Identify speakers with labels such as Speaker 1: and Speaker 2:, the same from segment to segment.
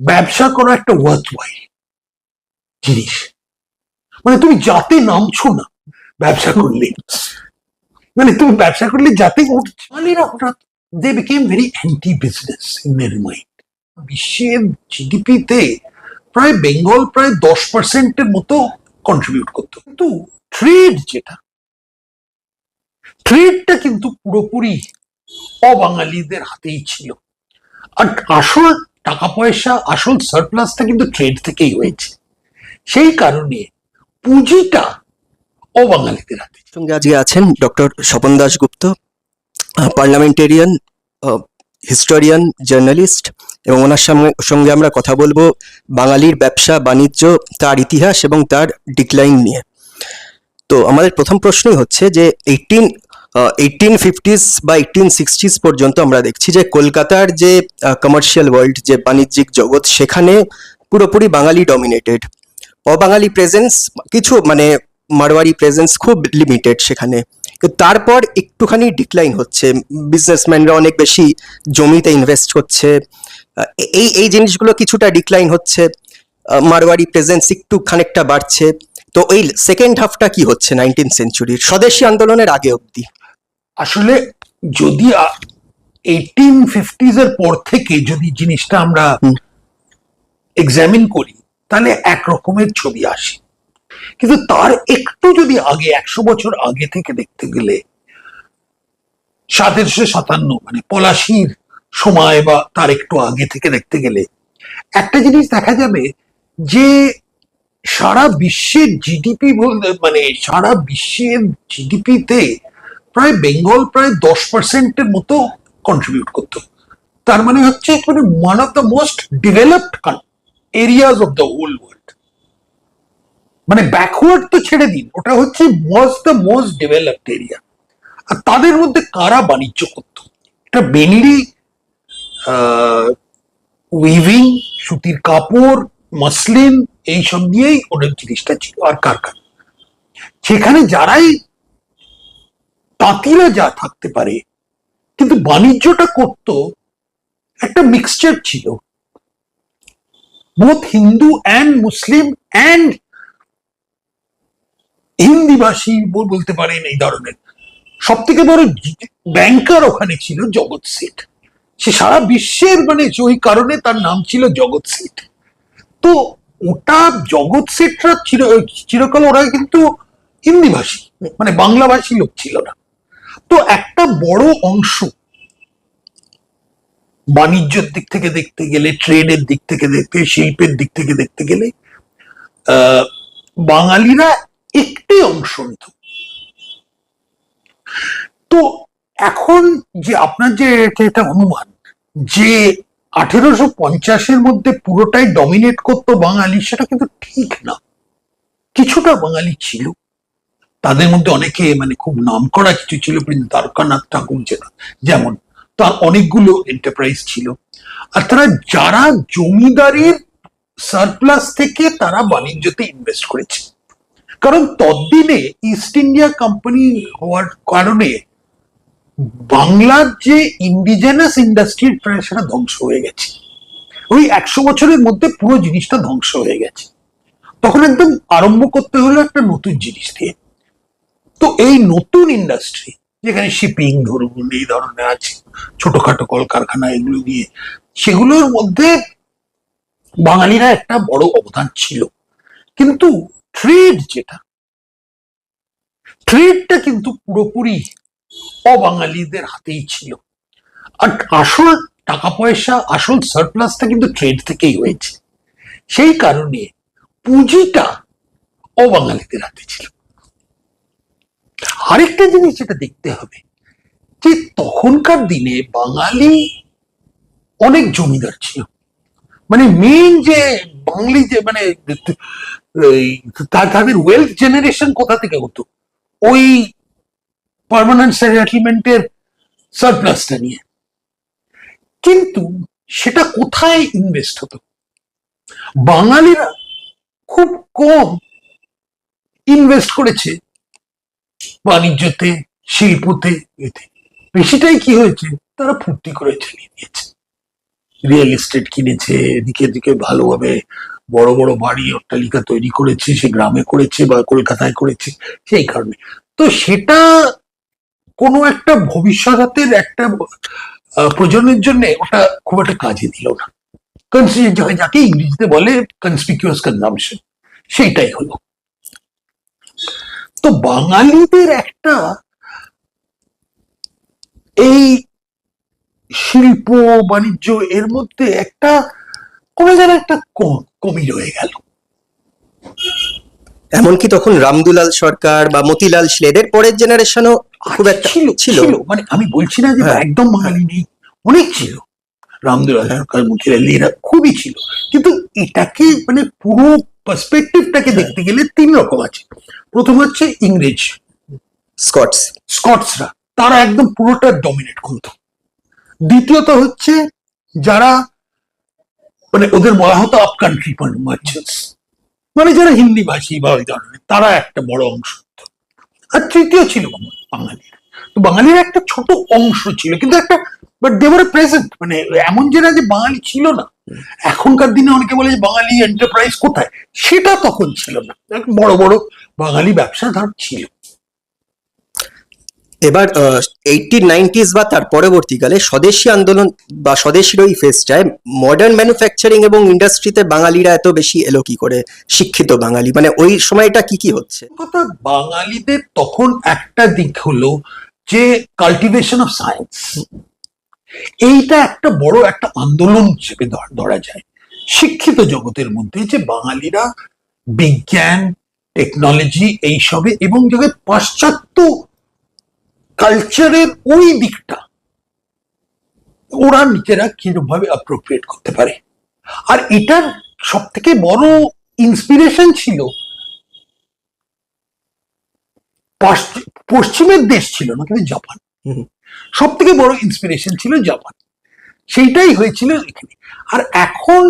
Speaker 1: ব্যবসা করা একটা ওয়ার্থওয়াইল জিনিস। মানে তুমি যাতে নামছো না ব্যবসা করলে, মানে তুমি ব্যবসা করলে যাতে বাঙালিরা হঠাৎ they became very anti business in their mind. বিশ্বের জিডিপিতে প্রায় বেঙ্গল প্রায় 10% মতো কন্ট্রিবিউট করতো, কিন্তু ট্রেডটা কিন্তু পুরোপুরি অবাঙালিদের হাতেই ছিল। আর আসল টাকা পয়সা, আসল সারপ্লাসটা কিন্তু ট্রেড থেকেই হয়েছে। সেই কারণে পুঁজিটা অবাঙালিদের হাতে।
Speaker 2: সঙ্গে আজকে আছেন doctor Swapan Dasgupta, parliamentarian, historian, journalist, এবং ওনার সঙ্গে আমরা কথা বলবো বাঙালির ব্যবসা বাণিজ্য, তার ইতিহাস এবং তার ডিক্লাইন নিয়ে। তো আমাদের প্রথম প্রশ্নই হচ্ছে যে 1850s বা 1860s পর্যন্ত আমরা দেখছি যে কলকাতার যে কমার্শিয়াল ওয়ার্ল্ড, যে বাণিজ্যিক জগৎ, সেখানে পুরোপুরি বাঙালি ডমিনেটেড। অবাঙালি প্রেজেন্স কিছু, মানে মারোয়ারি প্রেজেন্স খুব লিমিটেড সেখানে। তারপর একটুখানি ডিক্লাইন হচ্ছে, বিজনেসম্যানরা অনেক বেশি জমিতে ইনভেস্ট করছে, এই জিনিসগুলো কিছুটা ডিক্লাইন হচ্ছে, মারোয়ারি প্রেজেন্স একটু খানিকটা বাড়ছে। তো এই সেকেন্ড হাফটা কি হচ্ছে 19th সেঞ্চুরির স্বদেশী আন্দোলনের আগে অবধি?
Speaker 1: আসলে যদি 1850s এর পর থেকে যদি জিনিসটা আমরা এক্সামিন করি তাহলে একরকমের ছবি আসে, কিন্তু তার একটু যদি আগে 100 বছর আগে থেকে দেখতে গেলে 1757 মানে পলাশীর সময় বা তার একটু আগে থেকে দেখতে গেলে একটা জিনিস দেখা যাবে যে সারা বিশ্বের জিডিপি বলতে, মানে সারা বিশ্বের জিডিপিতে প্রায় বেঙ্গল প্রায় 10%-এর মতো কন্ট্রিবিউট করতো। তার মানে হচ্ছে মানে one of the most developed areas of the whole world. মানে ব্যাকওয়ার্ড তো ছেড়ে দিন, ওটা হচ্ছে was the most developed area. আর তাদের মধ্যে কারা বাণিজ্য করতো? এটা মেনলি উইভিং, সুতির কাপড়, মসলিন, এইসব দিয়েই ওদের জিনিসটা ছিল। আর কারখানা, সেখানে যারাই তাঁতিরা যা থাকতে পারে, কিন্তু বাণিজ্যটা করতো একটা মিক্সচার ছিল, both Hindu and Muslim and হিন্দিভাষী বলতে পারেন। এই ধরনের সব থেকে বড় ব্যাংকার ওখানে ছিল জগৎ শেঠ। সে সারা বিশ্বের, মানে ওই কারণে তার নাম ছিল জগৎ শেঠ। তো ওটা জগৎ শেঠরা চিরকাল ওরা কিন্তু হিন্দিভাষী, মানে বাংলাভাষী লোক ছিল না। তো একটা বড় অংশ বাণিজ্যের দিক থেকে দেখতে গেলে, ট্রেডের দিক থেকে দেখতে, শিল্পের দিক থেকে দেখতে গেলে বাঙালিরা একটি অংশ নিত। তো এখন যে আপনার যে এটা অনুমান যে 1850-এর মধ্যে পুরোটাই ডমিনেট করতো বাঙালি, সেটা কিন্তু ঠিক না। কিছুটা বাঙালি ছিল, তাদের মধ্যে অনেকে মানে খুব নাম করা কিছু ছিল, দ্বারকানাথ ঠাকুর যেমন, তার অনেকগুলো এন্টারপ্রাইজ ছিল। আর তারা যারা জমিদারির সারপ্লাস থেকে তারা বাণিজ্যতে ইনভেস্ট করেছে, কারণ ততদিনে ইস্ট ইন্ডিয়া কোম্পানি হওয়ার কারণে বাংলার যে ইন্ডিজেনাস ইন্ডাস্ট্রি প্রায় সেটা ধ্বংস হয়ে গেছে। ওই 100 বছরের মধ্যে পুরো জিনিসটা ধ্বংস হয়ে গেছে। তখন একদম আরম্ভ করতে হলো একটা নতুন জিনিস দিয়ে। তো এই নতুন ইন্ডাস্ট্রি, যেখানে শিপিং ধরুন এই ধরনের আছে, ছোটখাটো কলকারখানা, এগুলো নিয়ে, সেগুলোর মধ্যে বাঙালিরা একটা বড় অবদান ছিল। কিন্তু ট্রেডটা কিন্তু পুরোপুরি অবাঙালিদের হাতেই ছিল। আর আসল টাকা পয়সা, আসল সারপ্লাসটা কিন্তু ট্রেড থেকেই হয়েছে। সেই কারণে পুঁজিটা অবাঙালিদের হাতে ছিল। আরেকটা জিনিস যেটা দেখতে হবে যে তখনকার দিনে বাঙালি অনেক জমিদার ছিল। মানে মেইন যে বাঙালি যে মানে তাদের ওয়েলথ জেনারেশন কোথা থেকে হতো? ওই পার্মানেন্ট সেটেলমেন্টের সারপ্লাসটা নিয়ে। কিন্তু সেটা কোথায় ইনভেস্ট হতো? বাঙালিরা খুব কম ইনভেস্ট করেছে বাণিজ্যতে, শিল্পতে, এতে বেশিটাই কি হয়েছে, তারা ফুর্তি করে চালিয়ে দিয়েছে। রিয়েল এস্টেট কিনেছে, এদিকে এদিকে ভালোভাবে বড় বড় বাড়ি অট্টালিকা তৈরি করেছে, সে গ্রামে করেছে বা কলকাতায় করেছে, সেই কারণে। তো সেটা কোনো একটা ভবিষ্যতের একটা প্রজন্মের জন্য ওটা খুব একটা কাজে দিল না। যাকে ইংরেজিতে বলে কনসপিকিউয়াস কনজাম্পশন, সেইটাই হলো। তো বাঙালিদের একটা এই শিল্প বাণিজ্য এর মধ্যে একটা কোনো যেন একটা কমি রয়ে গেল।
Speaker 2: এমনকি তখন রামদুলাল সরকার বা মতিলাল সেন এদের পরের জেনারেশনও খুব একটা
Speaker 1: ছিল
Speaker 2: ছিল।
Speaker 1: ছিল মানে আমি বলছি না যে
Speaker 2: হ্যাঁ।
Speaker 1: একদম বাঙালি নেই, অনেক ছিল। রামদুলাল সরকার, মতিলাল এরা খুবই ছিল। কিন্তু এটাকে মানে পুরো পার্সপেক্টিভটাকে দেখতে গেলে তিন রকম আছে। প্রথম হচ্ছে ইংরেজ, স্কটসরা, তারা একদম পুরোটা ডমিনেট করতো। দ্বিতীয়ত হচ্ছে যারা মানে ওদের বলা হতো আপ কান্ট্রি মার্চেন্টস, মানে যারা হিন্দি ভাষী বা ওই ধরনের, তারা একটা বড় অংশ। আর তৃতীয় ছিল বাঙালির। তো বাঙালির একটা ছোট অংশ ছিল, কিন্তু একটা বাট দে ওয়ার প্রেজেন্ট, মানে এমন যে না যে বাঙালি ছিল না। এখনকার দিনে অনেকে বলে যে বাঙালি এন্টারপ্রাইজ কোথায়, সেটা তখন ছিল না। বড় বড় বাঙালি ব্যবসাধার ছিল।
Speaker 2: এবার 1890s বা তার পরবর্তীকালে স্বদেশী আন্দোলন বা স্বদেশীর ওই ফেজটায় মডার্ন ম্যানুফ্যাকচারিং এবং ইন্ডাস্ট্রিতে বাঙালিরা এত বেশি এলো কি করে? শিক্ষিত বাঙালি মানে ওই সময়টা কি হচ্ছে?
Speaker 1: কথা, বাঙালিদের তখন একটা দিক হলো যে কাল্টিভেশন অফ সায়েন্স, এইটা একটা বড় একটা আন্দোলন হিসেবে ধরা যায় শিক্ষিত জগতের মধ্যে, যে বাঙালিরা বিজ্ঞান, টেকনোলজি এইসবে এবং জগৎ পাশ্চাত্য কালচারের ওই দিকটা ওরা নিজেরা কিরকম ভাবে অ্যাপ্রোপ্রিয়েট করতে পারে। আর এটার সব থেকে বড় ইন্সপিরেশন ছিল পশ্চিমের দেশ ছিল না, কিন্তু জাপান। সব থেকে বড় ইন্সপিরেশন ছিল জাপান, সেইটাই হয়েছিল এখানে। আর এখন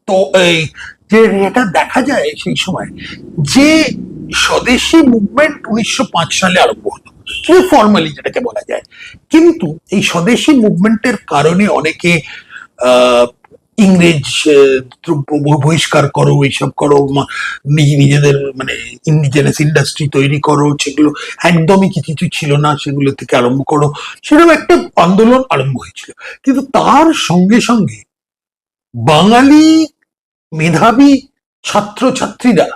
Speaker 1: তো এই যে এটা দেখা যায় সেই সময় যে স্বদেশী মুভমেন্ট 1905 সালে আরম্ভ হলো, ফর্মালি যেটাকে বলা যায়। কিন্তু এই স্বদেশী মুভমেন্টের কারণে অনেকে ইংরেজ দ্রব্য বহিষ্কার করো, এইসব করো, নিজেদের মানে ইন্ডিজেনাস ইন্ডাস্ট্রি তৈরি করো, সেগুলো একদমই কিছু ছিল না, সেগুলো থেকে আরম্ভ করো, সেরকম একটা আন্দোলন আরম্ভ হয়েছিল। কিন্তু তার সঙ্গে সঙ্গে বাঙালি মেধাবী ছাত্রছাত্রীরা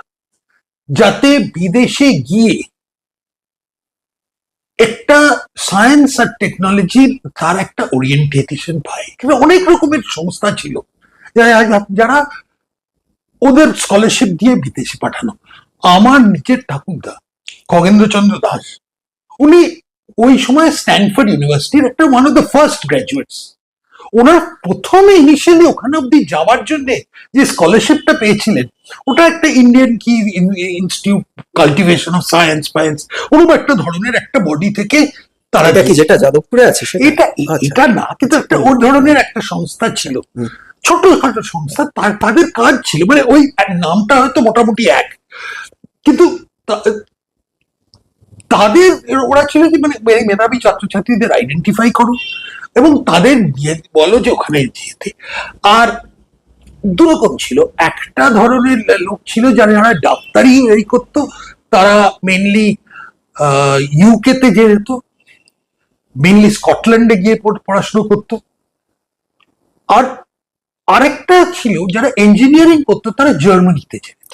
Speaker 1: যাতে বিদেশে গিয়ে একটা সায়েন্স আর টেকনোলজির তার একটা ওরিয়েন্টেশন পায়। অনেক রকমের সংস্থা ছিল যারা ওদের স্কলারশিপ দিয়ে বিদেশে পাঠানো। আমার নিজের ঠাকুরদা খগেন্দ্রচন্দ্র দাস, উনি ওই সময় স্ট্যানফোর্ড ইউনিভার্সিটির একটা one of the first graduates. ওনার প্রথমে ইনিশিয়ালি ওখানে অব্দি যাওয়ার জন্য যে স্কলারশিপটা পেয়েছিলেন, ওটা একটা ইন্ডিয়ান কি ইনস্টিটিউট কাল্টিভেশন অফ সায়েন্স ওরকম একটা ধরনের একটা বডি থেকে তারা,
Speaker 2: কি যেটা যাদবপুরে আছে
Speaker 1: এটা না, কিন্তু একটা ওর ধরনের একটা সংস্থা ছিল, ছোটখাটো সংস্থা। তাদের কাজ ছিল মানে ওই নামটা হয়তো মোটামুটি এক, কিন্তু তাদের ওরা ছিল যে মানে মেধাবী ছাত্রছাত্রীদের আইডেন্টিফাই করো এবং তাদের বলো যে ওখানে যেতে। আর দুরকম ছিল, একটা ধরনের লোক ছিল যারা ডাক্তারি এই করতো, তারা মেনলি ইউকে তে যেত, মেনলি স্কটল্যান্ডে গিয়ে পড়াশোনা করতো। আর আরেকটা ছিল যারা ইঞ্জিনিয়ারিং করতো, তারা জার্মানিতে যেত।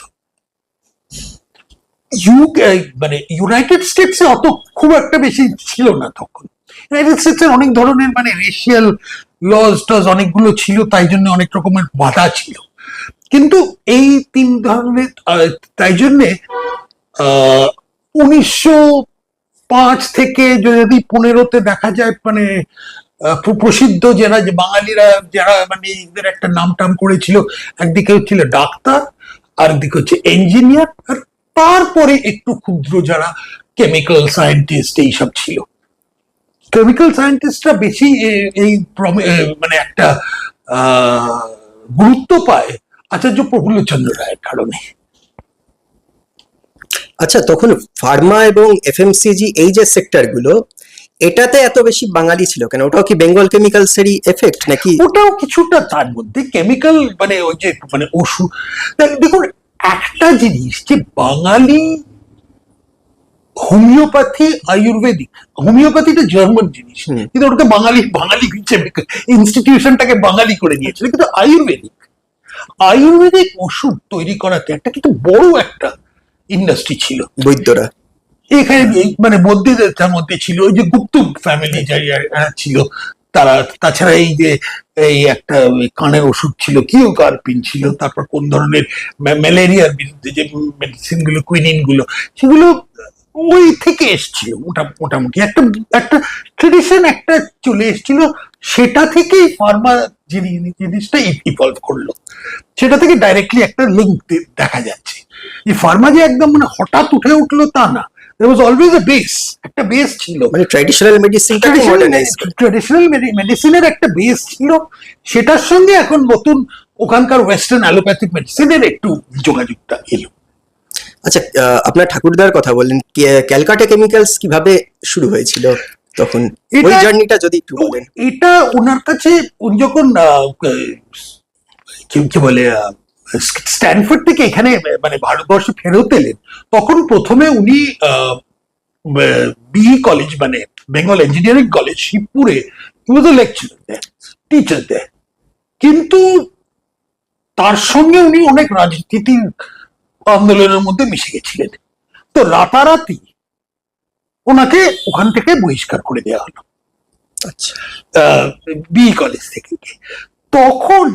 Speaker 1: মানে ইউনাইটেড স্টেটসে অত খুব একটা বেশি ছিল না তখন। ইউনাইটেড স্টেটসের অনেক ধরনের মানে রেশিয়াল লজ টজ অনেকগুলো ছিল, তাই জন্য অনেক রকমের বাধা ছিল। কিন্তু এই তিন ধরনের, তাই জন্যে 1905 থেকে যদি 15-তে দেখা যায় মানে প্রসিদ্ধ যারা যে বাঙালিরা যারা মানে এদের একটা নাম টাম করেছিল, একদিকে হচ্ছিল ডাক্তার, আরেকদিকে হচ্ছে ইঞ্জিনিয়ার, আর তারপরে একটু ক্ষুদ্র যারা কেমিক্যাল সায়েন্টিস্ট এইসব ছিল। কেমিক্যাল সায়েন্টিস্টরা বেশি এই মানে একটা গুরুত্ব পায় আচার্য প্রফুল্লচন্দ্র রায়ের কারণে।
Speaker 2: আচ্ছা, তখন ফার্মা এবং এফএমসিজি এই যে সেক্টরগুলো, এটাতে এত বেশি বাঙালি ছিল কেন? ওটাও কি বেঙ্গল কেমিক্যালসেরই এফেক্ট নাকি?
Speaker 1: ওটাও কিছুটা তার মধ্যে কেমিক্যাল, মানে ওই যে মানে ওষুধ। দেখুন, একটা জিনিস যে বাঙালি হোমিওপ্যাথি, আয়ুর্বেদিক, হোমিওপ্যাথিটা জার্মান জিনিস, কিন্তু ওটাকে বাঙালি বাঙালি ইনস্টিটিউশনটাকে বাঙালি করে দিয়েছিল। কিন্তু আয়ুর্বেদিক ওষুধ তৈরি করাতে একটা কিন্তু বড় একটা ইন্ডাস্ট্রি ছিল।
Speaker 2: বৈদ্যরা
Speaker 1: এখানে মানে বৌদ্ধদের তার মধ্যে ছিল, ওই যে গুপ্ত ফ্যামিলি ছিল তারা। তাছাড়া এই যে এই একটা কানের ওষুধ ছিল, কিওকার্পিন ছিল, তারপর কোন ধরনের ম্যালেরিয়ার বিরুদ্ধে যে মেডিসিন গুলো, কুইনিন গুলো, সেগুলো ওই থেকে এসছিল। মোটামুটি একটা একটা ট্রেডিশন একটা চলে এসছিল, সেটা থেকেই ফার্মা জিনিসটা ইভলভ করলো। সেটা থেকে ডাইরেক্টলি একটা লিঙ্ক দেখা যাচ্ছে। এই ফার্মা যে একদম মানে হঠাৎ উঠে উঠলো তা না, there was always a base, একটা বেস ছিল।
Speaker 2: মানে ট্র্যাডিশনাল মেডিসিনটাকে মডার্নাইজ করে।
Speaker 1: ট্র্যাডিশনাল মেডিসিনের একটা বেস ছিল, সেটার সঙ্গে এখন নতুন ওখানকার ওয়েস্টার্ন অ্যালোপ্যাথিক মেডিসিনের একটু যোগাযোগটা এলো।
Speaker 2: আচ্ছা, আপনার ঠাকুরদার কথা বললেন, ক্যালকাটা কেমিক্যালস কিভাবে শুরু হয়েছিল তখন, ওই জার্নিটা যদি একটু বলেন।
Speaker 1: এটা ওনার কাছে উনি যখন কি বলে স্ট্যানফোর্ড থেকে এখানে মানে ভারতবর্ষে ফেরত এলেন, তখন প্রথমে উনি বিই কলেজ, মানে বেঙ্গল ইঞ্জিনিয়ারিং কলেজ শিবপুরে, লেকচারার দেয়, টিচার দেয়। কিন্তু তার সঙ্গে উনি অনেক রাজনীতির আন্দোলনের মধ্যে মিশে গেছিলেন, তো রাতারাতি ওনাকে ওখান থেকে বহিষ্কার করে দেওয়া হলো।
Speaker 2: আচ্ছা,
Speaker 1: বিই কলেজ থেকে। তখন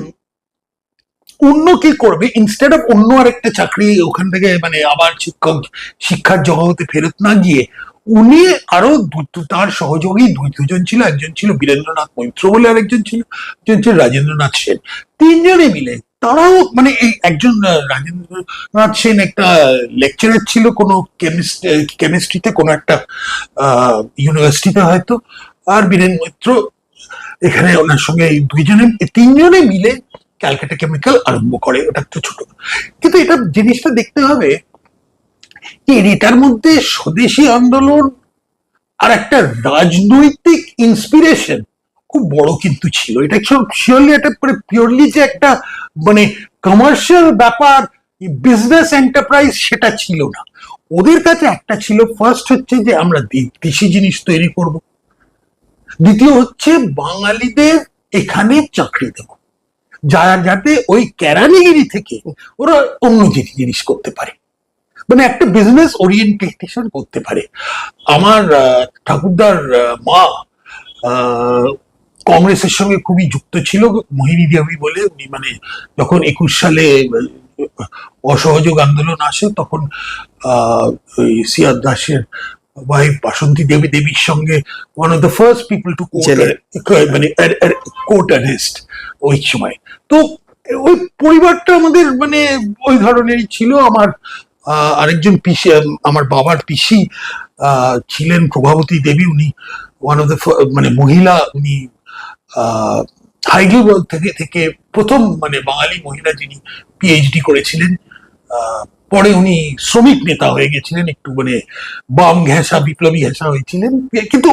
Speaker 1: অন্য কি করবে, ইনস্টেড অফ অন্য আরেকটা চাকরি ওখান থেকে মানে আবার শিক্ষার জগতে ফেরত না গিয়ে, উনি আরো তার সহযোগী দুজন ছিল। একজন ছিল বীরেন্দ্রনাথ মৈত্র বলে, আরেকজন ছিল, একজন ছিল রাজেন্দ্রনাথ সেন। তিনজনে মিলে তারাও মানে এই একজন রাজেন্দ্রনাথ সেন একটা লেকচারার ছিল কোনো কেমিস্ট্রিতে কোনো একটা ইউনিভার্সিটিতে হয়তো, আর বীরেন মৈত্র এখানে ওনার সঙ্গে এই তিনজনে মিলে ক্যালকাটা কেমিক্যাল আরম্ভ করে। ওটা একটু ছোট, কিন্তু এটা জিনিসটা দেখতে হবে যে এটার মধ্যে স্বদেশী আন্দোলন আর একটা রাজনৈতিক ইন্সপিরেশন খুব বড় কিন্তু ছিল। এটা শিওরলি একটা পিওরলি যে একটা মানে কমার্শিয়াল ব্যাপার, বিজনেস এন্টারপ্রাইজ, সেটা ছিল না ওদের কাছে। একটা ছিল, ফার্স্ট হচ্ছে যে আমরা দেশি জিনিস তৈরি করব, দ্বিতীয় হচ্ছে বাঙালিদের এখানে চাকরি দেব, যাতে ওই কেরানিগিরি থেকে ওরা অন্য জিনিস করতে পারে, মানে একটা বিজনেস ওরিয়েন্টেশন করতে পারে। আমার ঠাকুরদার মা কংগ্রেসের সঙ্গে খুবই যুক্ত ছিল, মোহিনী দেবী বলে। উনি মানে যখন 21 সালে অসহযোগ আন্দোলন আসে, তখন সিয়াদ দাসের ওয়াইফ বাসন্তী দেবীর সঙ্গে one of the first people to মানে কোর্ট অ্যারেস্ট ওই সময়। তো ওই পরিবারটা আমাদের মানে ওই ধরনেরই ছিল। আমার আরেকজন পিসি, আমার বাবার পিসি ছিলেন প্রভাবতী দেবী, উনি ওয়ান অফ দ্য মানে মহিলা, উনি হাইডেলবার্গ থেকে প্রথম মানে বাঙালি মহিলা যিনি পিএইচডি করেছিলেন। পরে উনি শ্রমিক নেতা হয়ে গেছিলেন, একটু মানে বাম ঘেঁষা, বিপ্লবী ঘেঁষা হয়েছিলেন, কিন্তু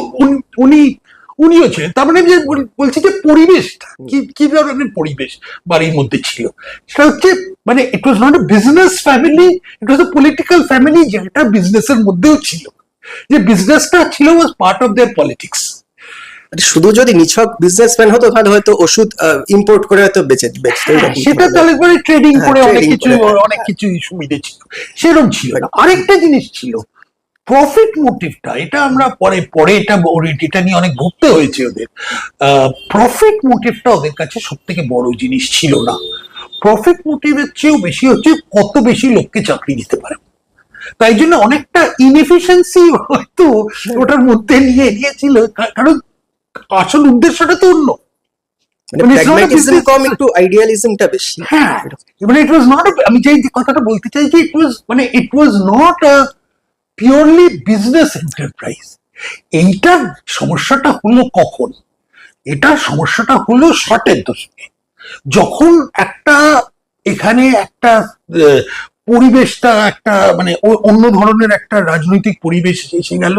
Speaker 1: উনিও ছিলেন। তার মানে যে বলছি যে পরিবেশটা কি ধরনের পরিবেশ বাড়ির মধ্যে ছিল, সেটা হচ্ছে মানে it was not a business family, it was a political family, যেটা বিজনেসের মধ্যেও ছিল, যে বিজনেসটা ছিল was part of their politics.
Speaker 2: শুধু যদি নিছক বিজনেসম্যান হতো তাহলে হয়তো ওষুধ ইম্পোর্ট করে হয়তো
Speaker 1: সেটা তাহলে পরে ট্রেডিং করে অনেক কিছু সুবিধা ছিল, সেরকম ছিল না। আরেকটা জিনিস ছিল প্রফিট মোটিভটা, এটা আমরা পরে এটা নিয়ে অনেক ভুগতে হয়েছে ওদের। প্রফিট মোটিভটা ওদের কাছে সব থেকে বড় জিনিস ছিল না। প্রফিট মোটিভের চেয়েও বেশি হচ্ছে কত বেশি লোককে চাকরি দিতে পারে। তাই জন্য অনেকটা ইনএফিসিয়েন্সি হয়তো ওটার মধ্যে নিয়ে নিয়েছিল, কারণ আসল উদ্দেশ্যটা তো অন্য। হ্যাঁ, মানে ইট ওয়াজ নট, আমি যে কথাটা বলতে চাই যে it was not a purely business enterprise. এইটার সমস্যাটা হলো কখন? এটার সমস্যাটা হলো 60-এর দশকে, যখন একটা এখানে একটা পরিবেশটা একটা মানে অন্য ধরনের একটা রাজনৈতিক পরিবেশ এসে গেল।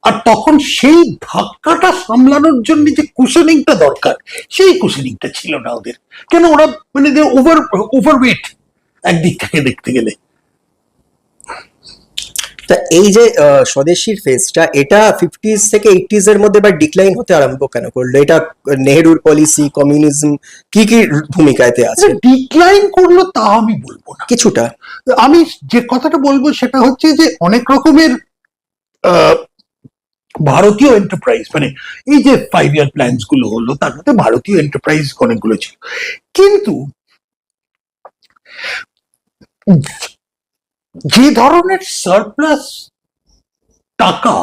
Speaker 1: আর তখন সেই ধাক্কাটা সামলানোর জন্য যে কুশনিংটা দরকার, সেই কুশনিংটা ছিল না ওদের। কেন ওরা মানে ওভারওয়েট একদিক থেকে দেখতে গেলে।
Speaker 2: তা এই যে স্বদেশীর ফেজটা, এটা 50s থেকে 80s এর মধ্যে বা ডিক্লাইন হতে আরম্ভ কেন করলো? এটা নেহেরুর পলিসি, কমিউনিজম কি কি ভূমিকাতে আছে?
Speaker 1: ডিক্লাইন করলো তা আমি বলবো না।
Speaker 2: কিছুটা
Speaker 1: আমি যে কথাটা বলবো সেটা হচ্ছে যে অনেক রকমের ভারতীয় এন্টারপ্রাইজ, মানে এই যে 5 ইয়ার প্ল্যানস গুলো হলো, তার মধ্যে ভারতীয় এন্টারপ্রাইজ অনেকগুলো ছিল। কিন্তু যে ধরনের সারপ্লাস টাকা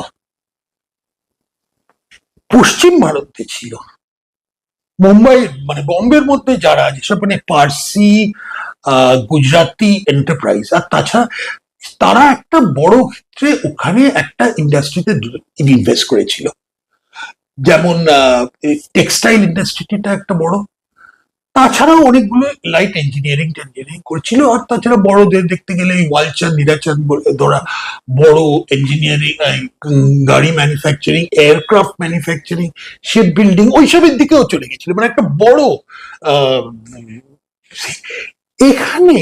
Speaker 1: পশ্চিম ভারতে ছিল, মুম্বাই মানে বম্বের মধ্যে যারা যেসব মানে পার্সি, গুজরাটি এন্টারপ্রাইজ, আর তাছাড়া তারা একটা বড় ক্ষেত্রে ওখানে একটা ইন্ডাস্ট্রিতে ইনভেস্ট করেছিল। যেমন টেক্সটাইল ইন্ডাস্ট্রিটা একটা বড়, তাছাড়াও অনেকগুলো লাইট ইঞ্জিনিয়ারিং করছিল। আর তাছাড়া বড়দের দেখতে গেলে ওয়ালচাঁদ, নিরাচাঁদ ধরা বড় ইঞ্জিনিয়ারিং, গাড়ি manufacturing, aircraft manufacturing, ship building, ওইসবের দিকেও চলে গেছিল। মানে একটা বড় এখানে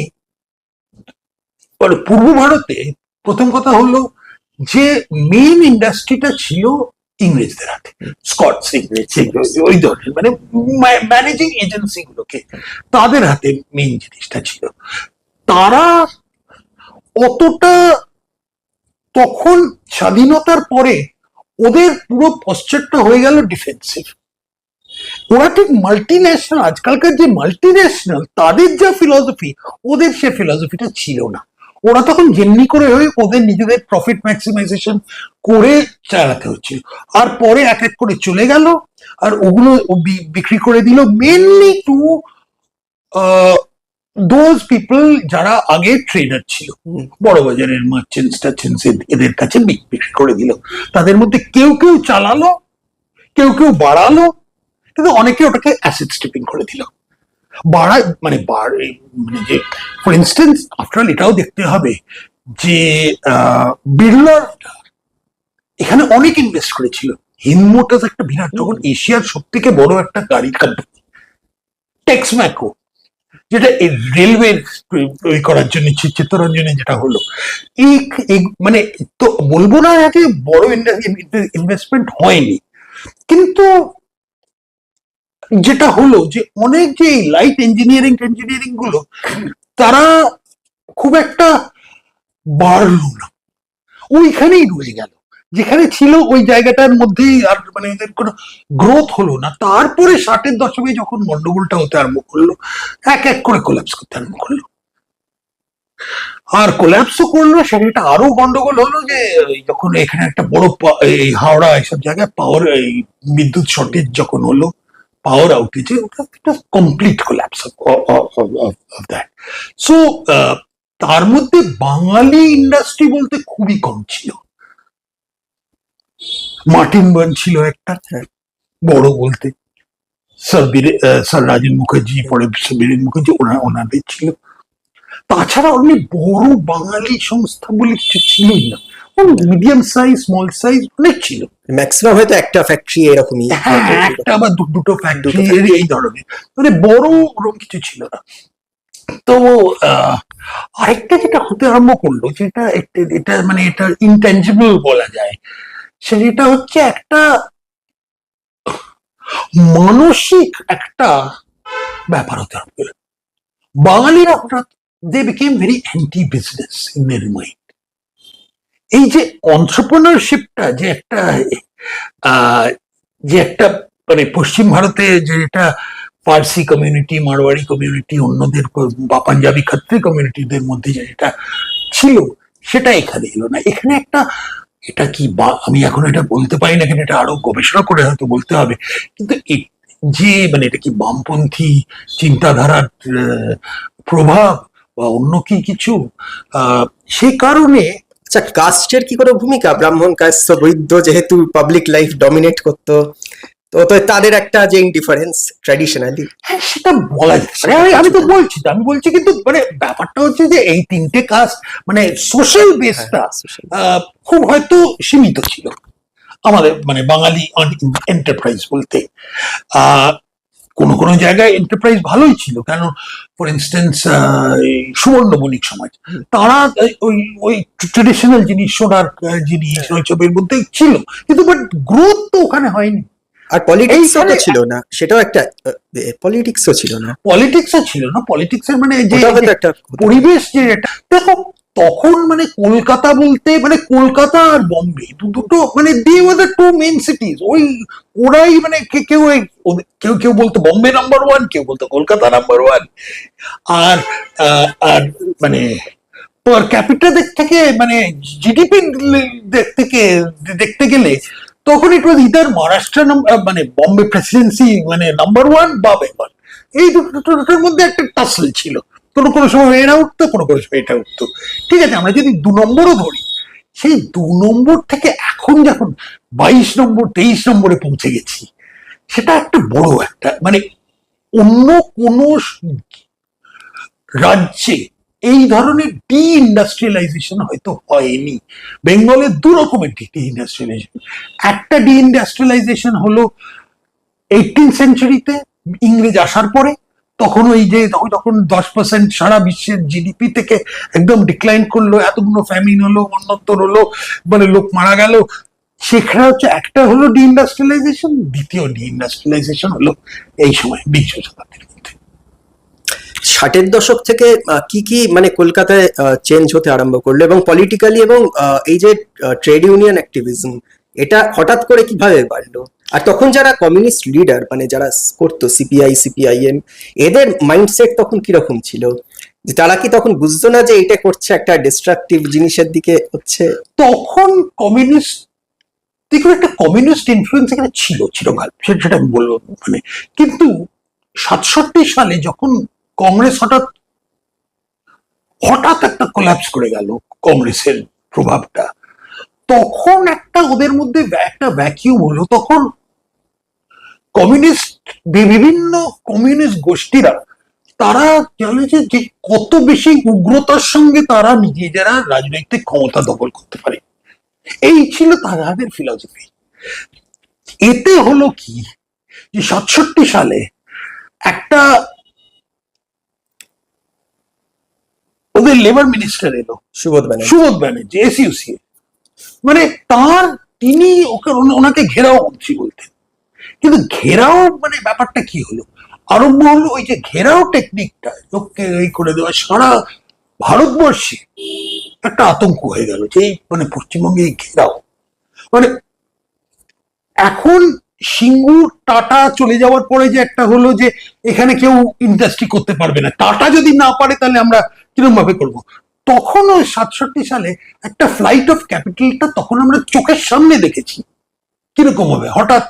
Speaker 1: পূর্ব ভারতে প্রথম কথা হলো যে মেইন ইন্ডাস্ট্রিটা ছিল ইংরেজদের হাতে, স্কটস ইংরেজ, ওই ধরনের মানে ম্যানেজিং এজেন্সি গুলোকে তাদের হাতে মেইন জিনিসটা ছিল। তারা অতটা তখন স্বাধীনতার পরে ওদের পুরো পশ্চাৎটা হয়ে গেল ডিফেন্সিভ। ওরা ঠিক মাল্টি ন্যাশনাল, আজকালকার যে মাল্টি ন্যাশনাল তাদের যা ফিলসফি, ওদের সে ফিলসফিটা ছিল না। ওরা তখন যেমনি করে হয়ে ওদের নিজেদের প্রফিট ম্যাক্সিমাইজেশন করে চালাতে হচ্ছিল। আর পরে এক এক করে চলে গেল আর ওগুলো বিক্রি করে দিল মেনলি টু দোজ পিপল যারা আগে ট্রেডার ছিল, বড় বাজারের মার্চেন্টস টার্চেন্টস, এদের কাছে বিক্রি করে দিল। তাদের মধ্যে কেউ কেউ চালালো, কেউ কেউ বাড়ালো, কিন্তু অনেকে ওটাকে অ্যাসেট স্ট্রিপিং করে দিল। বাড়ায় মানে মানে যে ফর ইনস্টেন্স আফটার অল এটাও দেখতে হবে যে বিড়লা এখানে অনেক ইনভেস্ট করেছিল। হিন্দ মোটরস একটা বিরাট, যখন এশিয়ার সব থেকে বড় একটা গাড়ির কোম্পানি, টেক্সম্যাকো যেটা রেলওয়ে তৈরি করার জন্য চিত্তরঞ্জনে যেটা হলো, এই মানে তো বলবো না যে বড় ইনভেস্টমেন্ট হয়নি, কিন্তু যেটা হলো যে অনেক যে লাইট ইঞ্জিনিয়ারিং গুলো তারা খুব একটা বাড়লো না, ওইখানেই রয়ে গেল। যেখানে ছিল ওই জায়গাটার মধ্যেই, আর মানে এদের কোনো গ্রোথ হলো না। তারপরে 60-এর দশকে যখন গন্ডগোলটা হতে আরম্ভ করলো, এক এক করে কোল্যাপস করতে আরম্ভ করলো। আর কোল্যাপসও করলো, সেটা আরো গন্ডগোল হলো যে যখন এখানে একটা বড় এই হাওড়া এইসব জায়গায় পাওয়ার বিদ্যুৎ শর্টেজ যখন হলো, পাওয়ার আউটেজে, ওটা complete collapse of that. So তার মধ্যে বাঙালি ইন্ডাস্ট্রি বলতে খুবই কম ছিল। মার্টিন বার্ন ছিল একটা বড় বলতে, স্যার রাজেন মুখার্জি, পরে বীরেন মুখার্জি, ওনাদের ছিল। তাছাড়া অনেক বড় বাঙালি সংস্থা বলে কিছু ছিলই না, মিডিয়াম সাইজ, স্মল সাইজ অনেক ছিল।
Speaker 2: ম্যাক্সিমাম হয়তো একটা ফ্যাক্টরি এরকমই,
Speaker 1: একটা বা দুটো ফ্যাক্টরি এই ধরনের, মানে বড় ওরকম কিছু ছিল না। তো আরেকটা যেটা হতে আরম্ভ করলো, যেটা এটা মানে এটা ইনট্যাঞ্জিবল বলা যায়, সেটা হচ্ছে একটা মানসিক একটা ব্যাপার হতে আরম্ভ করলো। বাঙালিরা হঠাৎ they became very anti business in their mind. এই যে অন্টারপ্রেনারশিপটা যে একটা মানে পশ্চিম ভারতে যেটা পার্সি কমিউনিটি, মারোয়াড়ি কমিউনিটি, অন্যদের বা পাঞ্জাবি খাত্রি কমিউনিটিদের মধ্যে যেটা ছিল, সেটা এখানে এলো না। এখানে একটা, এটা কি আমি এখন এটা বলতে পারি না, এখানে এটা আরো গবেষণা করে হয়তো বলতে হবে, কিন্তু যে মানে এটা কি বামপন্থী চিন্তাধারার প্রভাব বা অন্য কি কিছু, সে কারণে।
Speaker 2: আচ্ছা, কাস্টের কি কোনো ভূমিকা? ব্রাহ্মণ কাস্ট, বৈদ্য যেহেতু পাবলিক লাইফ ডমিনেট করতো, তো তাদের একটা যে ইনডিফারেন্স ট্র্যাডিশনালি,
Speaker 1: হ্যাঁ সেটা বলা যায়। আমি তো বলছি কিন্তু মানে ব্যাপারটা হচ্ছে যে এই তিনটে কাস্ট মানে সোশ্যাল বেসটা খুব হয়তো সীমিত ছিল। আমাদের মানে বাঙালি এন্টারপ্রাইজ বলতে আহ কোনো কোনো জায়গায় এন্টারপ্রাইজ ভালোই ছিল, কেন ফর ইনস্টেন্স সুবর্ণ বণিক সমাজ, তারা ওই ওই ট্রেডিশনাল জিনিস, সোনার জিনিস ওইসবের মধ্যে ছিল, কিন্তু বাট গ্রোথ তো ওখানে হয়নি।
Speaker 2: আর পলিটিক্সও তো
Speaker 1: এইখানে-
Speaker 2: ছিল না, সেটাও একটা পলিটিক্সও ছিল না,
Speaker 1: পলিটিক্সও ছিল না, পলিটিক্সের মানে যে
Speaker 2: ওটাও হয়তো একটা
Speaker 1: পরিবেশ যে এটা দেখো, তখন মানে কলকাতা বলতে মানে কলকাতা আর বম্বে দুটো মানে they were the two main cities. ওই ওরাই মানে কেউ কেউ কেউ বলতো বম্বে নাম্বার ওয়ান, কেউ বলতো কলকাতা নাম্বার ওয়ান। আর আর মানে পার ক্যাপিটা দিক থেকে মানে জিডিপি দেখতে গেলে তখন ইট ওয়াজ ইদার মহারাষ্ট্র মানে বম্বে প্রেসিডেন্সি মানে নাম্বার ওয়ান বা বেঙ্গল, এই দুটোর মধ্যে একটা টাসল ছিল। কোনো কোনো সময় এরা উঠতো, কোনো কোনো সময় এটা উঠতো। ঠিক আছে, আমরা যদি 2 নম্বরও ধরি, সেই 2 নম্বর থেকে এখন যখন 22 নম্বর 23 নম্বরে পৌঁছে গেছি, সেটা একটা বড় একটা মানে অন্য কোনো রাজ্যে এই ধরনের ডি ইন্ডাস্ট্রিয়ালাইজেশন হয়তো হয়নি। বেঙ্গলের 2 রকমের ডি ইন্ডাস্ট্রিয়ালাইজেশন। একটা ডি ইন্ডাস্ট্রিয়ালাইজেশন হলো 18th সেঞ্চুরিতে ইংরেজ আসার পরে, তখন ওই যে তখন 10% সারা বিশ্বের জিডিপি থেকে একদম ডিক্লাইন করলো, এতগুলো ফ্যামিন হলো, অন্যত্তর হলো, মানে লোক মারা গেল। সেখানে হচ্ছে একটা হলো ডি ইন্ডাস্ট্রিয়ালাইজেশন, দ্বিতীয় ডি ইন্ডাস্ট্রিয়ালাইজেশন হলো এই সময় 20 শতাব্দীর মধ্যে।
Speaker 2: 60-এর দশক থেকে কি কি মানে কলকাতায় চেঞ্জ হতে আরম্ভ করলো, এবং পলিটিক্যালি এবং এই যে ট্রেড ইউনিয়ন অ্যাক্টিভিজম, এটা হঠাৎ করে কিভাবে বাড়লো? আর তখন যারা কমিউনিস্ট লিডার মানে যারা করতো সিপিআই সিপিআইএম, এদের মাইন্ডসেট তখন কিরকম ছিল? যে তারা কি তখন বুঝতো না যে এটা করছে একটা ডিস্ট্রাকটিভ জিনিসের দিকে হচ্ছে?
Speaker 1: তখন কমিউনিস্ট দেখুন, একটা কমিউনিস্ট ইনফ্লুয়েন্স এখানে ছিল, চিরকাল, সেটা আমি বলবো মানে। কিন্তু 67 সালে যখন কংগ্রেস হঠাৎ হঠাৎ একটা কোল্যাপস করে গেল, কংগ্রেসের প্রভাবটা, তখন একটা ওদের মধ্যে একটা ভ্যাকিউম হলো। তখন কমিউনিস্ট বিভিন্ন কমিউনিস্ট গোষ্ঠীরা তারা জানে যে কত বেশি উগ্রতার সঙ্গে তারা নিজেরা রাজনৈতিক ক্ষমতা দখল করতে পারে, এই ছিল তাদের ফিলসফি। এতে হলো কি যে 67 সালে একটা ওদের লেবার মিনিস্টার এলো,
Speaker 2: সুবোধ ব্যানার্জি।
Speaker 1: সুবোধ ব্যানার্জি, এসইউসি, মানে তিনি ওনাকে ঘেরাও মন্ত্রী বলতেন। কিন্তু ঘেরাও মানে ব্যাপারটা কি হলো, আরম্ভ হলো ওই যে ঘেরাও টেকনিকটা, লোককে এই করে দেওয়া, সারা ভারতবর্ষে একটা আতঙ্ক হয়ে গেল যে মানে পশ্চিমবঙ্গে এই ঘেরাও, মানে এখন সিঙ্গুর টাটা চলে যাওয়ার পরে যে একটা হলো যে এখানে কেউ ইন্ডাস্ট্রি করতে পারবে না, টাটা যদি না পারে তাহলে আমরা কিরকম ভাবে করবো। তখন ওই 67 সালে একটা ফ্লাইট অফ ক্যাপিটালটা তখন আমরা চোখের সামনে দেখেছি, কিরকম হবে হঠাৎ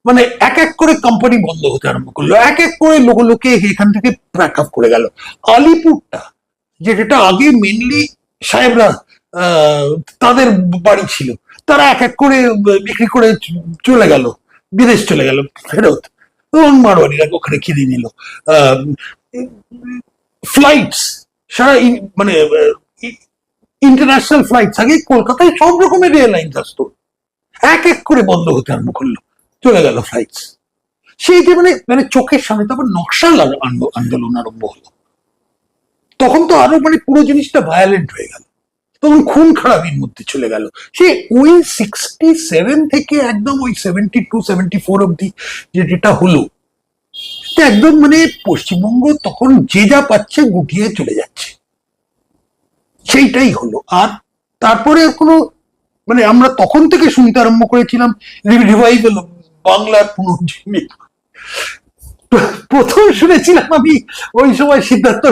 Speaker 1: মানে এক এক করে কোম্পানি বন্ধ হতে আরম্ভ করলো, এক এক করে লোকে এখান থেকে প্যাক আপ করে গেল। আলিপুরটা যেটা আগে মেনলি সাহেবরা তাদের বাড়ি ছিল, তারা এক এক করে বিক্রি করে চলে গেল, বিদেশ চলে গেল ফেরত, মারোয়ারিরা ওখানে কিনে নিল। ফ্লাইটস সারা মানে ইন্টারন্যাশনাল ফ্লাইটস, আগে কলকাতায় সব রকমের এয়ারলাইন্স আসতো, এক এক করে বন্ধ হতে আরম্ভ করলো, চলে গেল ফ্লাইটস। সেই যে মানে মানে চোখের সামনে। তারপর নকশাল আন্দোলন আরম্ভ হলো, তখন তো আরো মানে পুরো জিনিসটা ভায়োলেন্ট হয়ে গেল, তখন খুন খারাপির মধ্যে চলে গেল। সে ওই 67 থেকে একদম ওই 72-74 অব্দি যেটা হলো, একদম মানে পশ্চিমবঙ্গ তখন যে যা পাচ্ছে গুটিয়ে চলে যাচ্ছে, সেইটাই হলো। আর তারপরে কোনো মানে আমরা তখন থেকে শুনতে আরম্ভ করেছিলাম রিভাইভাল বাংলার পুনর্জীবনী। প্রথম শুনেছিলাম আমি ওই সময় সিদ্ধার্থ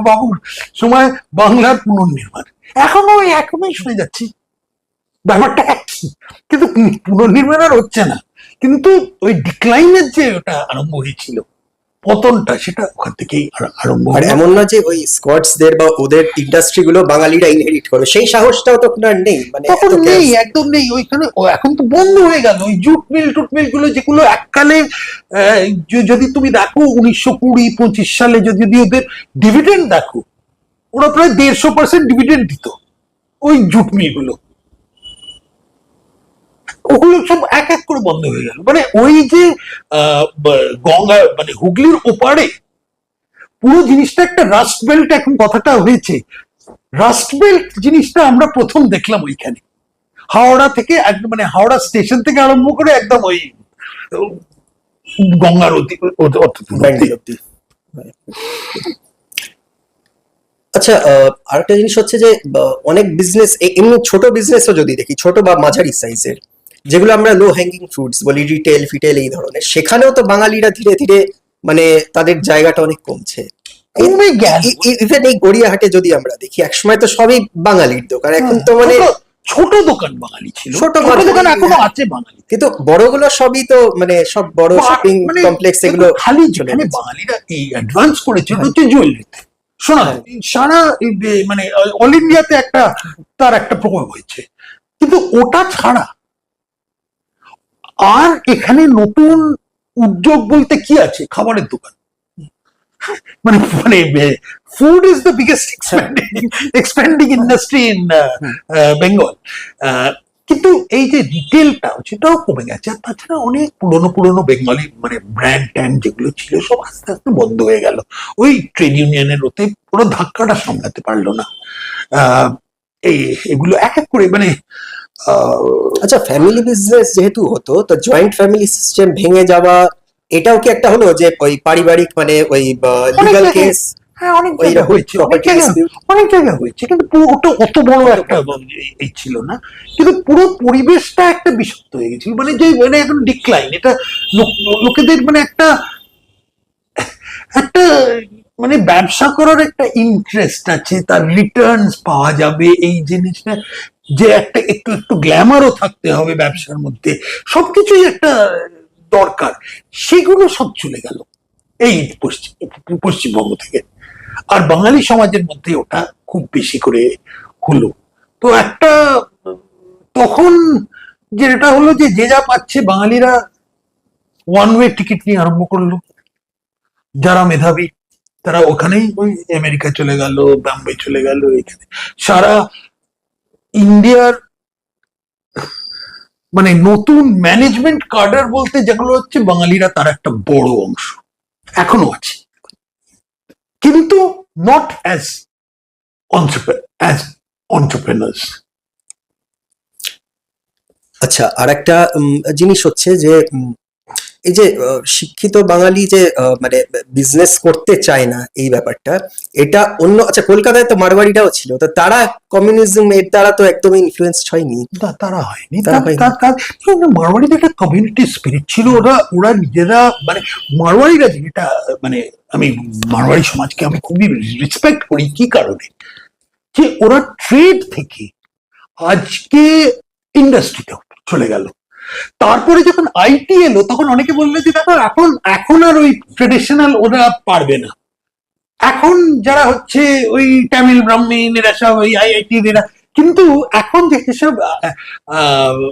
Speaker 1: বাবুর সময় বাংলার পুনর্নির্মাণ, এখনো ওই একই শুনে যাচ্ছি, ব্যাপারটা একই, কিন্তু পুনর্নির্মাণ আর হচ্ছে না। কিন্তু ওই ডিক্লাইনের যে ওটা আরম্ভ হয়েছিল, পতনটা, সেটা ওখান থেকেই আরম্ভ।
Speaker 2: আর এমন না যে ওই স্কটসদের বা ওদের ইন্ডাস্ট্রি গুলো বাঙালিরা ইনহেরিট করলো, সেই সাহসটাও তখন আর নেই, মানে
Speaker 1: তখন নেই, একদম নেই ওইখানে। এখন তো বন্ধ হয়ে গেল ওই জুট মিল টুট মিল গুলো, যেগুলো এককালে যদি তুমি দেখো 1920-25 সালে যদি ওদের ডিভিডেন্ড দেখো, ওরা প্রায় 150% ডিভিডেন্ড দিত ওই জুট মিল গুলো। ওগুলো সব এক এক করে বন্ধ হয়ে গেল। মানে ওই যে গঙ্গা মানে হুগলির ওপারে পুরো জিনিসটা একটা রাস্ট বেল্ট, এখন কথাটা হয়েছে রাস্ট বেল্ট জিনিসটা আমরা প্রথম দেখলাম ওইখানে, হাওড়া থেকে একদম মানে হাওড়া স্টেশন থেকে আরম্ভ করে একদম ওই গঙ্গার
Speaker 2: ব্যান্ডেল অব্দি। আচ্ছা, আরেকটা জিনিস হচ্ছে যে অনেক বিজনেস, এমনি ছোট বিজনেসও যদি দেখি, ছোট বা মাঝারি সাইজের, যেগুলো আমরা লো হ্যাঙ্গিং ফ্রুটস বলি, রিটেল ফিটেল এই ধরনের, সেখানেও তো বাঙালিরা ধীরে ধীরে মানে তাদের জায়গাটা অনেক কমছে।
Speaker 1: কমে গেল।
Speaker 2: ইভেন এই গড়িয়াহাটে যদি আমরা দেখি, একসময় তো সবই বাঙালির দোকান, এখন তো মানে
Speaker 1: ছোট দোকান বাঙালি ছিল,
Speaker 2: ছোট
Speaker 1: ছোট দোকান এখনো আছে বাঙালি,
Speaker 2: কিন্তু বড়গুলো সবই তো মানে সব বড় শপিং কমপ্লেক্স এগুলো
Speaker 1: খালি যেখানে বাঙালিরা এই অ্যাডভান্স করেছে হচ্ছে জুয়েলারিতে। শোনা সারা মানে অল ইন্ডিয়াতে একটা তার একটা প্রভাব হয়েছে, কিন্তু ওটা ছাড়া আর এখানে নতুন উদ্যোগ বলতে কি আছে? খাবারের দোকান। মানে মানে food is the biggest expanding industry in Bengal. কিন্তু এই যে রিটেলটা সেটাও কমে গেছে। আর তাছাড়া অনেক পুরনো পুরনো বেঙ্গলি মানে ব্র্যান্ড ট্যান্ড যেগুলো ছিল সব আস্তে আস্তে বন্ধ হয়ে গেল। ওই ট্রেড ইউনিয়নের ওতে পুরো ধাক্কাটা সামলাতে পারলো না। এগুলো এক এক করে মানে
Speaker 2: আচ্ছা, ফ্যামিলি বিজনেস যেহেতু হতো, তো জয়েন্ট ফ্যামিলি সিস্টেম ভেঙে যাওয়া, এটাও কি একটা হলো যে ওই পারিবারিক মানে ওই লিগ্যাল কেস?
Speaker 1: হ্যাঁ, অনেক জায়গায় হয়েছে, অনেক জায়গায় হয়েছে, কিন্তু ওটা অত বড় একটা এই ছিল না। কিন্তু পুরো পরিবেশটা একটা বিষাক্ত হয়ে গেছিল, মানে যে মানে এখন ডিক্লাইন, এটা লোকেদের মানে একটা একটা মানে ব্যবসা করার একটা ইন্টারেস্ট আছে, তার রিটার্নস পাওয়া যাবে এই জিনিসটা, যে একটা একটু একটু গ্ল্যামারও থাকতে হবে ব্যবসার মধ্যে, সবকিছুই একটা দরকার, সেগুলো সব চলে গেল এই পশ্চিমবঙ্গ থেকে। আর বাঙালি সমাজের মধ্যে ওটা খুব বেশি করে হলো। তো একটা তখন যেটা হলো যে যে যা পাচ্ছে বাঙালিরা ওয়ান ওয়ে টিকিট নিয়ে আরম্ভ করলো। যারা মেধাবী তারা ওখানেই ওই আমেরিকা চলে গেল, বোম্বে চলে গেল, এখানে সারা ইন্ডিয়ার মানে নতুন ম্যানেজমেন্ট কাডার বলতে যেগুলো হচ্ছে বাঙালিরা তার একটা বড় অংশ এখনো আছে, কিন্তু নট অ্যাজ অন্টারপ্রেনার্স।
Speaker 2: আচ্ছা, আর একটা জিনিস হচ্ছে যে এই যে শিক্ষিত বাঙালি যে মানে বিজনেস করতে চায় না, এই ব্যাপারটা এটা অন্য, আচ্ছা কলকাতায় তো মারওয়াড়িরাও ছিল, তো তারা কমিউনিজম এর দ্বারা তো একদমই ইনফ্লুয়েন্স হয়নি।
Speaker 1: তারা হয়নি। মারওয়াড়িদের একটা কমিউনিটি স্পিরিট ছিল, ওরা নিজেরা মানে মারওয়াড়িরা যেটা মানে আমি মারওয়াড়ি সমাজকে আমি খুবই রেসপেক্ট করি। কি কারণে? যে ওরা ট্রেড থেকে আজকে ইন্ডাস্ট্রিতে চলে গেল। তারপরে যখন আইটি এলো তখন অনেকে বললো যে দেখো এখন আর ওই ট্রেডিশনাল ওরা পারবে না, এখন যারা হচ্ছে ওই তামিল ব্রাহ্মণ এরা সব ওই আইআইটি এরা, কিন্তু এখন যেসব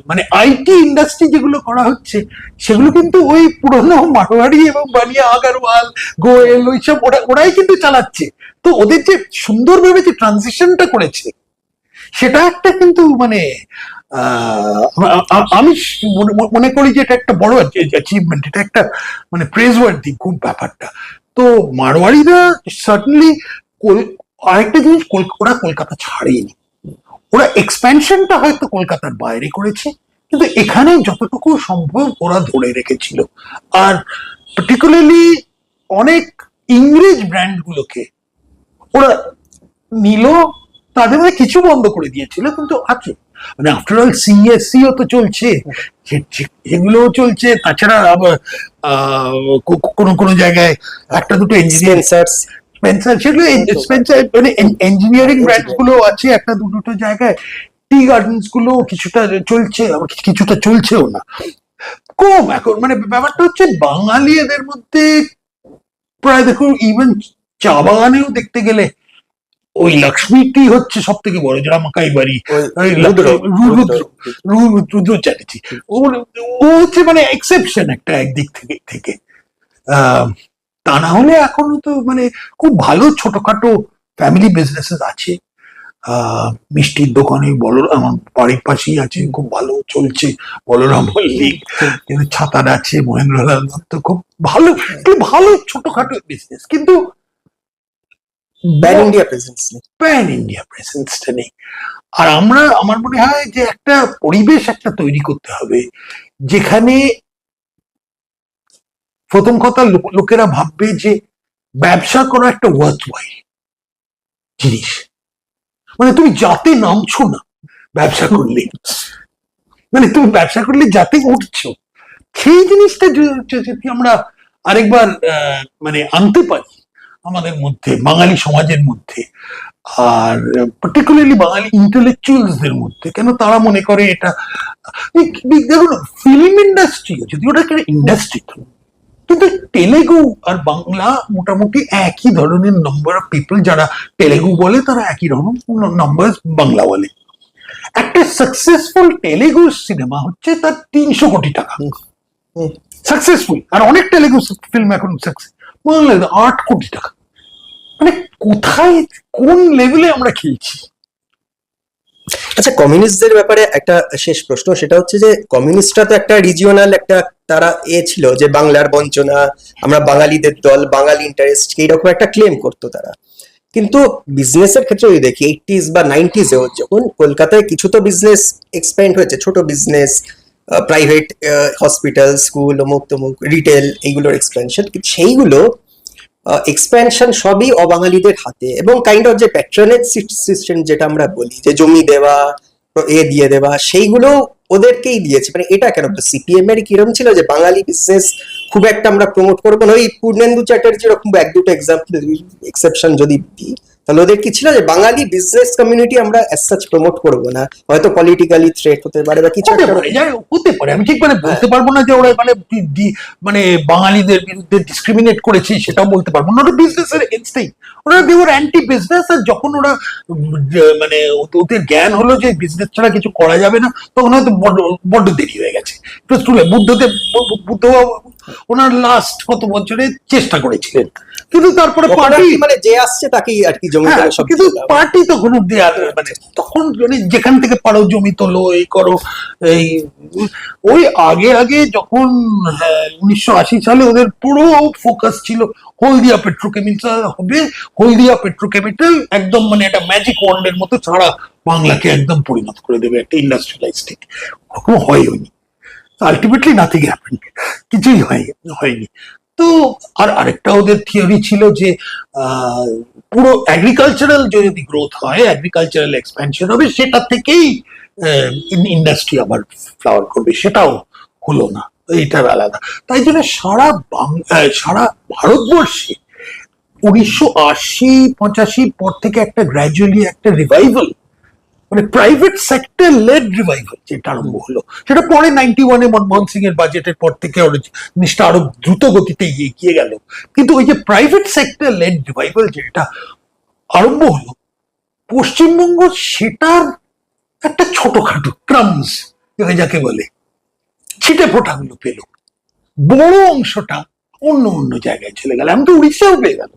Speaker 1: মানে আইটি ইন্ডাস্ট্রি যেগুলো করা হচ্ছে সেগুলো কিন্তু ওই পুরনো মারওয়াড়ি এবং বানিয়া আগরওয়াল গোয়েল ওইসব ওরাই কিন্তু চালাচ্ছে। তো ওদের যে সুন্দরভাবে যে ট্রানজিশনটা করেছে সেটা একটা কিন্তু মানে আমি মনে করি যে এটা একটা বড় অ্যাচিভমেন্ট, এটা একটা মানে প্রেজ ওয়ার্দি খুব ব্যাপারটা। তো মারওয়াড়িরা সার্টেনলি আরেকটা জিনিস, ওরা কলকাতা ছাড়েনি, ওরা এক্সপ্যানশনটা হয়তো কলকাতার বাইরে করেছে, কিন্তু এখানে যতটুকু সম্ভব ওরা ধরে রেখেছিল। আর পার্টিকুলারলি অনেক ইংরেজ ব্র্যান্ড গুলোকে ওরা নিল, তাদের মধ্যে কিছু বন্ধ করে দিয়েছিল, কিন্তু আছে মানে আফটার অল সিএসসিও তো চলছে, এগুলোও চলছে। তাছাড়া আবার কোনো কোনো জায়গায় একটা দুটো সেগুলো মানে ইঞ্জিনিয়ারিং ব্র্যান্ড গুলো আছে একটা দুটো জায়গায়। টি গার্ডেন্স গুলো কিছুটা চলছে, আবার কিছুটা চলছেও না, কম এখন। মানে ব্যাপারটা হচ্ছে বাঙালি এদের মধ্যে প্রায় দেখুন ইভেন চা বাগানেও দেখতে গেলে ওই লক্ষ্মীটি হচ্ছে সব থেকে বড়, যারা মাকাই বাড়ি রুদ্র চ্যাটার্জি, ও হচ্ছে মানে এক্সেপশন একটা একদিক থেকে। তা না হলে এখনো তো মানে খুব ভালো ছোটখাটো ফ্যামিলি বিজনেসেস আছে। মিষ্টির দোকানে বলরাম, আমার বাড়ির পাশেই আছে, খুব ভালো চলছে বলরাম মল্লিক, কিন্তু ছাতার আছে মহেন্দ্রলাল দত্ত, খুব ভালো, একটু ভালো ছোটখাটো বিজনেস, কিন্তু
Speaker 2: প্যান ইন্ডিয়া প্রেজেন্স নেই।
Speaker 1: প্যান ইন্ডিয়া প্রেজেন্সটা নেই। আর আমার মনে হয় যে একটা পরিবেশ একটা তৈরি করতে হবে যেখানে প্রথম কথা লোকেরা ভাববে যে ব্যবসা করা একটা ওয়ার্থ ওয়াইল জিনিস, মানে তুমি যাতে নামছো না ব্যবসা করলে, মানে তুমি ব্যবসা করলে যাতে উঠছো, সেই জিনিসটা যদি আমরা আরেকবার মানে আনতে পারি আমাদের মধ্যে, বাঙালি সমাজের মধ্যে, আর পার্টিকুলারলি বাঙালি ইন্টেলেকচুয়ালসদের মধ্যে, কেন তারা মনে করে এটা, দেখুন ফিল্ম ইন্ডাস্ট্রি যদি ওটা একটা ইন্ডাস্ট্রি, কিন্তু তেলেগু আর বাংলা মোটামুটি একই ধরনের নাম্বার অফ পিপল, যারা তেলেগু বলে তারা একই রকম নাম্বার বাংলা বলে। একটা সাকসেসফুল তেলেগু সিনেমা হচ্ছে তার 300 কোটি টাকা সাকসেসফুল, আর অনেক তেলেগু ফিল্ম এখন সাকসেস বাংলা 8 কোটি টাকা। মানে কোথায় কোন লেভেলে আমরা খেলছি?
Speaker 2: আচ্ছা, কমিউনিস্টদের ব্যাপারে একটা শেষ প্রশ্ন, সেটা হচ্ছে যে কমিউনিস্টরা তো একটা রিজিওনাল একটা তারা ছিল যে বাংলার বঞ্চনা, আমরা বাঙালিদের দল, বাঙালি ইন্টারেস্ট, এইরকম একটা ক্লেম করতো তারা। কিন্তু বিজনেসের ক্ষেত্রে যদি দেখি 80s বা 90s যখন কলকাতায় কিছু তো বিজনেস এক্সপ্যান্ড হয়েছে, ছোট বিজনেস, প্রাইভেট হসপিটাল, স্কুল, অমুক তমুক, রিটেল, এইগুলোর এক্সপেনশন, কিন্তু সেইগুলো এক্সপ্যানশন সবই অবাঙালিদের হাতে, এবং কাইন্ড অফ যে প্যাট্রনেজ সিস্টেম যেটা আমরা বলি, যে জমি দেওয়া, দিয়ে দেওয়া, সেইগুলো ওদেরকেই দিয়েছে। মানে এটা কেন, সিপিএম এর কিরম ছিল যে বাঙালি বিজনেস খুব একটা আমরা প্রমোট করবো না, ওই পূর্ণেন্দু চ্যাটার্জি এরকম এক দুটো এক্সাম্পল এক্সেপশন যদি দিই, তাহলে ওদের কি ছিল যে বাঙালি বিজনেস কমিউনিটি আমরা অ্যাজ সাচ প্রমোট করবো না, হয়তো পলিটিক্যালি থ্রেট হতে পারে বা কিছু
Speaker 1: হতে পারে, আমি ঠিক মানে বলতে পারবো না যে ওরা মানে মানে বাঙালিদের বিরুদ্ধে ডিসক্রিমিনেট করেছে, সেটাও বলতে পারবো না। ওরা বিজনেসের এগেইনস্টেই, ওরা দেওয়ার অ্যান্টি বিজনেস। আর যখন ওরা মানে ওদের জ্ঞান হলো যে বিজনেস ছাড়া কিছু করা যাবে না, তখন হয়তো বড্ড দেরি হয়ে গেছে। বুদ্ধদেব, বুদ্ধ ওনার লাস্ট কত বছরে চেষ্টা করেছিলেন, কিন্তু তারপরে পার্টি
Speaker 2: মানে যে আসছে তাকেই আর কি জমি দেওয়া সব,
Speaker 1: কিন্তু পার্টি তখন দেওয়ার মানে তখন যেখান থেকে পারো জমি তোলো, এই করো, এই ওই আগে যখন 1980 সালে ওদের পুরো ফোকাস ছিল হলদিয়া পেট্রোকেমিক্যাল হবে, হলদিয়া পেট্রোকেমিক্যাল একদম মানে একটা ম্যাজিক ওয়ান্ডের মতো সারা বাংলাকে একদম পরিণত করে দেবে একটা ইন্ডাস্ট্রিয়ালাইজ স্টেট। ওরকম হয়নি, আলটিমেটলি নাথিং হ্যাপেন্ড, কিছুই হয়নি। তো আর আরেকটা ওদের থিওরি ছিল যে পুরো এগ্রিকালচারাল যদি গ্রোথ হয়, এগ্রিকালচারাল এক্সপ্যানশন হবে, সেটা থেকেই ইন্ডাস্ট্রি আবার ফ্লাওয়ার করবে, সেটাও হলো না, এইটার আলাদা। তাই জন্য সারা ভারতবর্ষে 1980-85 পর থেকে একটা গ্র্যাজুয়ালি একটা রিভাইভাল, মানে প্রাইভেট সেক্টর লেড রিভাইভাল যেটা আরম্ভ হলো, সেটা পরে 91-এ মনমোহন সিং এর বাজেটের পর থেকে জিনিসটা আরো দ্রুত গতিতে এগিয়ে গেল। কিন্তু ওই যে প্রাইভেট সেক্টর লেড রিভাইভাল যেটা আরম্ভ হলো পশ্চিমবঙ্গ, সেটার একটা ছোটখাটো ক্রামস যাকে বলে ছিটে ফোটা গুলো পেল, বড় অংশটা অন্য জায়গায় চলে গেল। আমি তো উড়িষ্যাও পেয়ে গেল,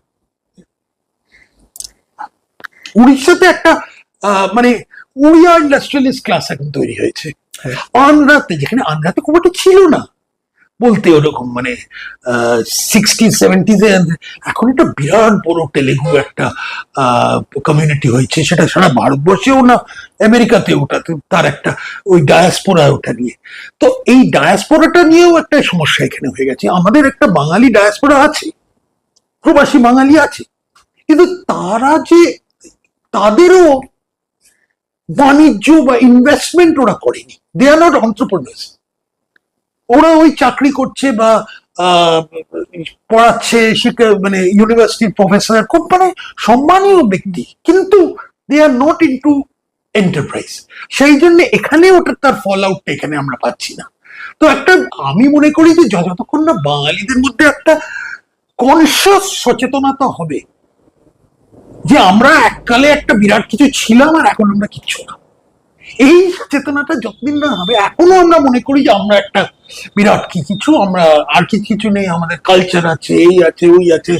Speaker 1: উড়িষ্যাতে একটা মানে উড়িয়া ইন্ডাস্ট্রিয়ালিস্ট ক্লাস এখন তৈরি হয়েছে। আন্ধ্রাতে, যেখানে আন্ধ্রাতে খুব একটা ছিল না বলতে, ওরকম মানে 60-70s এখন একটা বিরাট বড় তেলেগু একটা কমিউনিটি হয়েছে, সেটা সারা ভারতবর্ষেও না, আমেরিকাতে ওটা তার একটা ওই ডায়াসপোরা ওটা নিয়ে। তো এই ডায়াসপোরাটা নিয়েও একটা সমস্যা এখানে হয়ে গেছে। আমাদের একটা বাঙালি ডায়াসপোরা আছে, প্রবাসী বাঙালি আছে, কিন্তু তারা যে তাদেরও বাণিজ্য বা ইনভেস্টমেন্ট ওরা করেনি, দে আর নট এন্টারপ্রেনার্স। ওরা ওই চাকরি করছে বা পড়াচ্ছে, মানে ইউনিভার্সিটির প্রফেসর, খুব মানে সম্মানীয় ব্যক্তি, কিন্তু দে আর নট ইনটু এন্টারপ্রাইজ। সেই জন্য এখানে ওটা তার ফল আউটটা এখানে আমরা পাচ্ছি না। তো একটা আমি মনে করি যে যতক্ষণ না বাঙালিদের মধ্যে একটা কনসিয়াস সচেতনতা হবে যে আমরা এককালে একটা বিরাট কিছু ছিলাম আর এখন আমরা কিচ্ছু না, এই চেতনাটা যতদিন না হবে, এখনো আমরা মনে করি যে আমরা একটা বিরাট কিছু, আমরা আর কিছু নেই, আমাদের কালচার আছে, এই আছে, ওই আছে,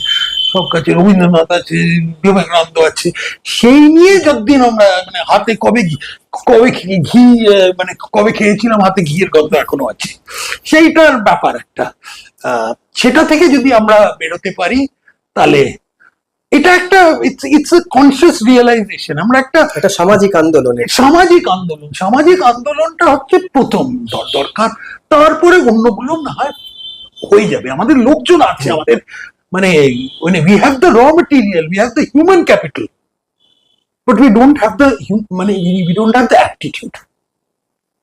Speaker 1: সব কাছে রবীন্দ্রনাথ আছে, বিবেকানন্দ আছে, সেই নিয়ে যতদিন আমরা মানে হাতে কবে ঘি মানে কবে খেয়েছিলাম হাতে ঘিয়ের গন্ধ এখনো আছে, সেইটার ব্যাপার একটা। সেটা থেকে যদি আমরা বেরোতে পারি তাহলে এটা একটা ইটস এ কনসিয়াস রিয়েলাইজেশন। আমরা একটা
Speaker 2: সামাজিক আন্দোলনের
Speaker 1: সামাজিক আন্দোলনটা হচ্ছে প্রথম দরকার, তারপরে অন্যগুলো না হয় হয়ে যাবে। আমাদের লোকজন আছে, আমাদের মানে we have the raw material, we have the human capital, but we don't have the aptitude.